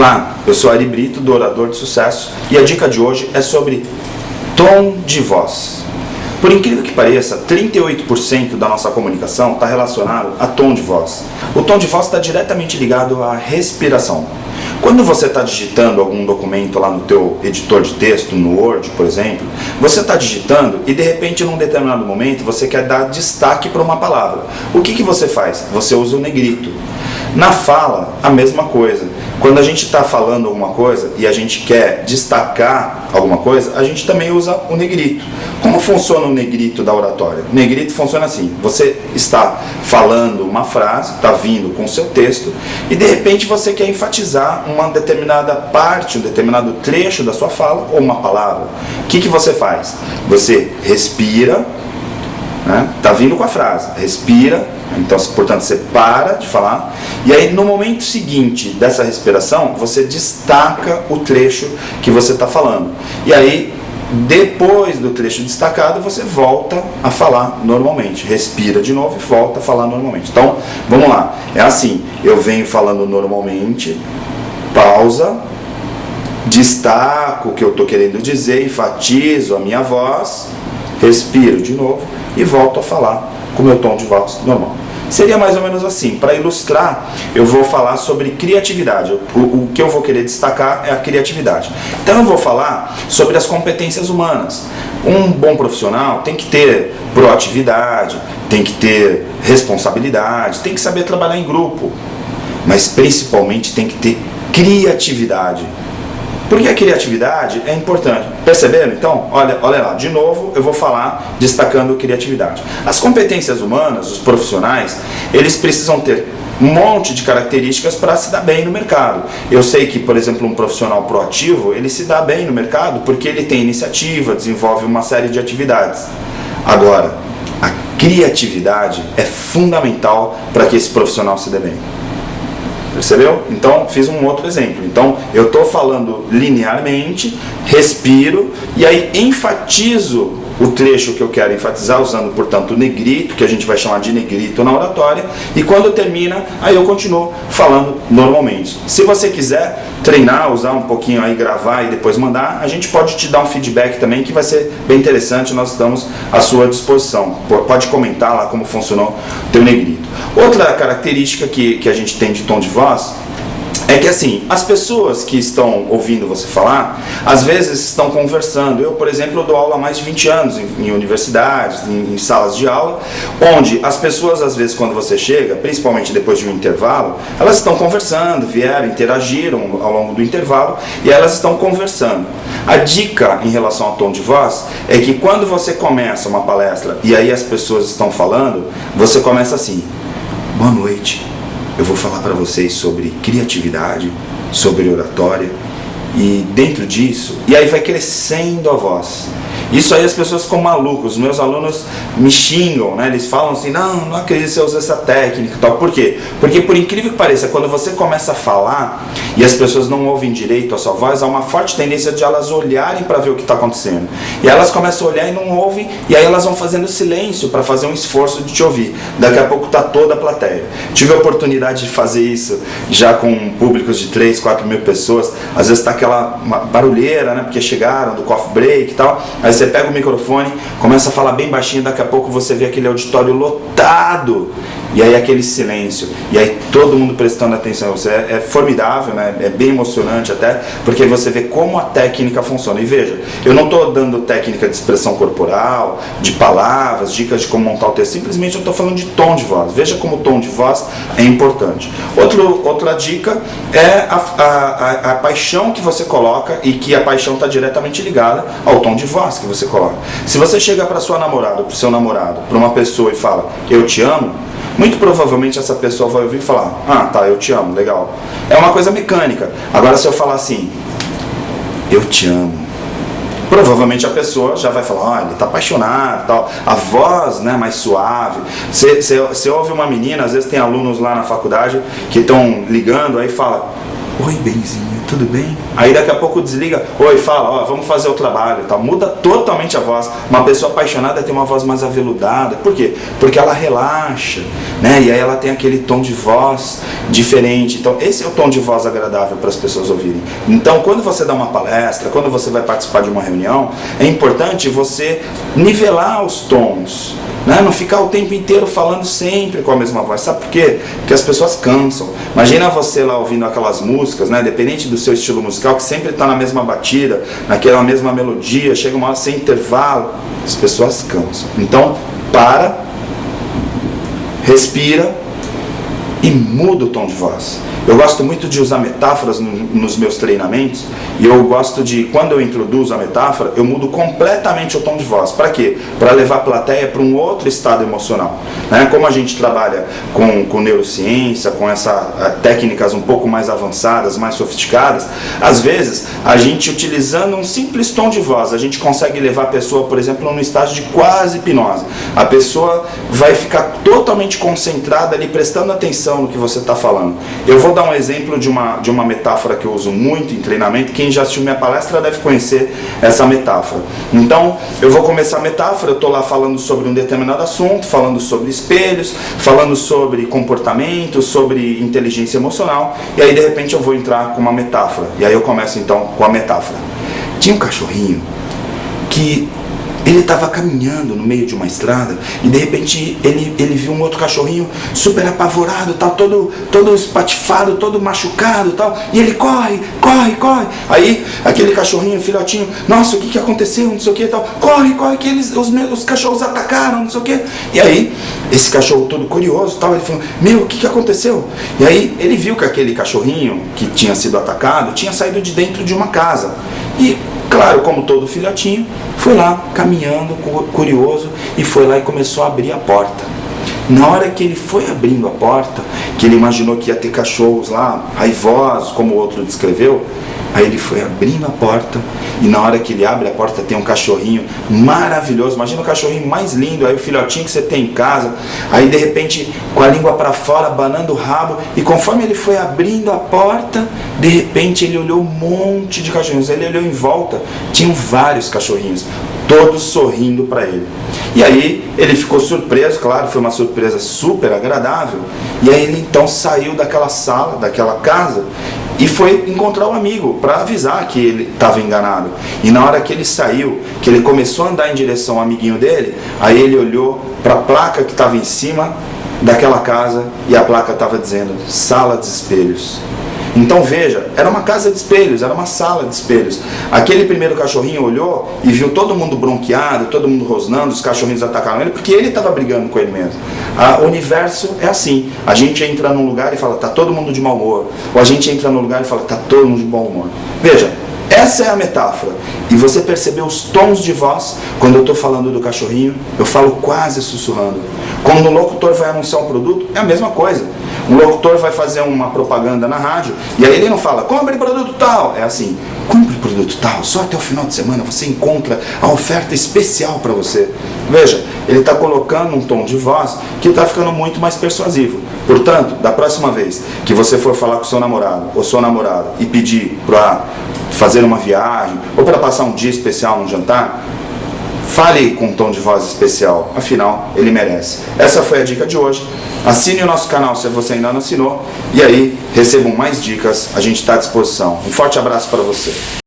Olá, eu sou Ari Brito, do Orador de Sucesso, e a dica de hoje é sobre tom de voz. Por incrível que pareça, 38% da nossa comunicação está relacionado a tom de voz. O tom de voz está diretamente ligado à respiração. Quando você está digitando algum documento lá no teu editor de texto, no Word, por exemplo, você está digitando e de repente, num determinado momento, você quer dar destaque para uma palavra. O que você faz? Você usa o negrito. Na fala, a mesma coisa. Quando a gente está falando alguma coisa e a gente quer destacar alguma coisa, a gente também usa o negrito. Como funciona o negrito da oratória? O negrito funciona assim: você está falando uma frase, está vindo com o seu texto, e de repente você quer enfatizar uma determinada parte, um determinado trecho da sua fala ou uma palavra. O que você faz? Você respira, né? Está vindo com a frase, respira. Então, portanto, você para de falar e aí no momento seguinte dessa respiração, você destaca o trecho que você está falando. E aí, depois do trecho destacado, você volta a falar normalmente. Respira de novo e volta a falar normalmente. Então, vamos lá. É assim, eu venho falando normalmente, pausa, destaco o que eu estou querendo dizer, enfatizo a minha voz, respiro de novo e volto a falar com o meu tom de voz normal. Seria mais ou menos assim. Para ilustrar, eu vou falar sobre criatividade. O que eu vou querer destacar é a criatividade. Então eu vou falar sobre as competências humanas. Um bom profissional tem que ter proatividade, tem que ter responsabilidade, tem que saber trabalhar em grupo, mas principalmente tem que ter criatividade. Porque a criatividade é importante. Perceberam? Então, olha lá, de novo eu vou falar destacando criatividade. As competências humanas, os profissionais, eles precisam ter um monte de características para se dar bem no mercado. Eu sei que, por exemplo, um profissional proativo, ele se dá bem no mercado porque ele tem iniciativa, desenvolve uma série de atividades. Agora, a criatividade é fundamental para que esse profissional se dê bem. Percebeu? Então, fiz um outro exemplo. Então, eu estou falando linearmente, respiro e aí enfatizo o trecho que eu quero enfatizar, usando, portanto, o negrito, que a gente vai chamar de negrito na oratória, e quando termina, aí eu continuo falando normalmente. Se você quiser treinar, usar um pouquinho aí, gravar e depois mandar, a gente pode te dar um feedback também, que vai ser bem interessante, nós estamos à sua disposição. Pode comentar lá como funcionou o teu negrito. Outra característica que a gente tem de tom de voz é que assim, as pessoas que estão ouvindo você falar, às vezes estão conversando. Eu, por exemplo, dou aula há mais de 20 anos em universidades, em salas de aula, onde as pessoas, às vezes, quando você chega, principalmente depois de um intervalo, elas estão conversando, vieram, interagiram ao longo do intervalo e elas estão conversando. A dica em relação ao tom de voz é que quando você começa uma palestra e aí as pessoas estão falando, você começa assim: boa noite. Eu vou falar para vocês sobre criatividade, sobre oratória, e dentro disso, e aí vai crescendo a voz. Isso aí as pessoas ficam malucas. Os meus alunos me xingam, né? Eles falam assim: não acredito que você usa essa técnica e tal. Por quê? Porque, por incrível que pareça, quando você começa a falar e as pessoas não ouvem direito a sua voz, há uma forte tendência de elas olharem para ver o que está acontecendo. E elas começam a olhar e não ouvem, e aí elas vão fazendo silêncio para fazer um esforço de te ouvir. Daqui a pouco está toda a plateia. Tive a oportunidade de fazer isso já com públicos de 3, 4 mil pessoas. Às vezes está aquela barulheira, né? Porque chegaram do coffee break e tal. Aí você pega o microfone, começa a falar bem baixinho, daqui a pouco você vê aquele auditório lotado, e aí aquele silêncio, e aí todo mundo prestando atenção. Você é formidável, né? É bem emocionante até, porque você vê como a técnica funciona. E veja, eu não estou dando técnica de expressão corporal, de palavras, dicas de como montar o texto, simplesmente eu estou falando de tom de voz. Veja como o tom de voz é importante. Outra dica é a paixão que você coloca, e que a paixão está diretamente ligada ao tom de voz que você coloca. Se você chega para sua namorada, para o seu namorado, para uma pessoa e fala: eu te amo, muito provavelmente essa pessoa vai ouvir e falar: ah, tá, eu te amo, legal. É uma coisa mecânica. Agora, se eu falar assim: eu te amo, provavelmente a pessoa já vai falar: ele está apaixonado, tal. A voz, né, mais suave. Você ouve uma menina, às vezes tem alunos lá na faculdade que estão ligando, aí fala: oi, benzinho, tudo bem? Aí daqui a pouco desliga, oi, fala, ó, vamos fazer o trabalho, tá? Muda totalmente a voz. Uma pessoa apaixonada tem uma voz mais aveludada. Por quê? Porque ela relaxa, né? E aí ela tem aquele tom de voz diferente. Então esse é o tom de voz agradável para as pessoas ouvirem. Então quando você dá uma palestra, quando você vai participar de uma reunião, é importante você nivelar os tons, né? Não ficar o tempo inteiro falando sempre com a mesma voz. Sabe por quê? Porque as pessoas cansam. Imagina você lá ouvindo aquelas músicas, né? Dependente do seu estilo musical, que sempre está na mesma batida, naquela mesma melodia, chega uma hora sem intervalo, as pessoas cansam. Então, respira e muda o tom de voz. Eu gosto muito de usar metáforas nos meus treinamentos, e eu gosto de, quando eu introduzo a metáfora, eu mudo completamente o tom de voz. Para quê? Para levar a plateia para um outro estado emocional, né? Como a gente trabalha com neurociência, com essas técnicas um pouco mais avançadas, mais sofisticadas, às vezes a gente, utilizando um simples tom de voz, a gente consegue levar a pessoa, por exemplo, num estágio de quase hipnose. A pessoa vai ficar totalmente concentrada ali, prestando atenção no que você está falando. Eu vou dar um exemplo de uma metáfora que eu uso muito em treinamento. Quem já assistiu minha palestra deve conhecer essa metáfora. Então, eu vou começar a metáfora, eu estou lá falando sobre um determinado assunto, falando sobre espelhos, falando sobre comportamento, sobre inteligência emocional, e aí de repente eu vou entrar com uma metáfora. E aí eu começo então com a metáfora. Tinha um cachorrinho que ele estava caminhando no meio de uma estrada e de repente ele viu um outro cachorrinho super apavorado, tal, todo espatifado, todo machucado, tal, e ele corre. Aí aquele cachorrinho, filhotinho, nossa, o que aconteceu, não sei o que, tal, corre, que os cachorros atacaram, não sei o que. E aí esse cachorro todo curioso, tal, ele falou, meu, o que aconteceu? E aí ele viu que aquele cachorrinho que tinha sido atacado tinha saído de dentro de uma casa. E claro, como todo filhotinho, foi lá caminhando, curioso, e foi lá e começou a abrir a porta. Na hora que ele foi abrindo a porta, que ele imaginou que ia ter cachorros lá, raivosos, como o outro descreveu, aí ele foi abrindo a porta, e na hora que ele abre a porta tem um cachorrinho maravilhoso. Imagina o cachorrinho mais lindo, aí o filhotinho que você tem em casa, aí de repente com a língua para fora, abanando o rabo, e conforme ele foi abrindo a porta, de repente ele olhou um monte de cachorrinhos, ele olhou em volta, tinham vários cachorrinhos, todos sorrindo para ele. E aí ele ficou surpreso, claro, foi uma surpresa super agradável, e aí ele então saiu daquela sala, daquela casa, e foi encontrar um amigo para avisar que ele estava enganado. E na hora que ele saiu, que ele começou a andar em direção ao amiguinho dele, aí ele olhou para a placa que estava em cima daquela casa, e a placa estava dizendo Sala de Espelhos. Então veja, era uma casa de espelhos, era uma sala de espelhos. Aquele primeiro cachorrinho olhou e viu todo mundo bronqueado, todo mundo rosnando, os cachorrinhos atacaram ele, porque ele estava brigando com ele mesmo. O universo é assim, a gente entra num lugar e fala, tá todo mundo de mau humor. Ou a gente entra num lugar e fala, tá todo mundo de bom humor. Veja, essa é a metáfora. E você percebeu os tons de voz. Quando eu estou falando do cachorrinho, eu falo quase sussurrando. Quando o locutor vai anunciar um produto, é a mesma coisa. Um locutor vai fazer uma propaganda na rádio, e aí ele não fala, compre produto tal. É assim, compre produto tal, só até o final de semana você encontra a oferta especial para você. Veja, ele está colocando um tom de voz que está ficando muito mais persuasivo. Portanto, da próxima vez que você for falar com seu namorado ou sua namorada e pedir para fazer uma viagem ou para passar um dia especial num jantar, fale com um tom de voz especial, afinal, ele merece. Essa foi a dica de hoje. Assine o nosso canal se você ainda não assinou, e aí recebam mais dicas, a gente está à disposição. Um forte abraço para você.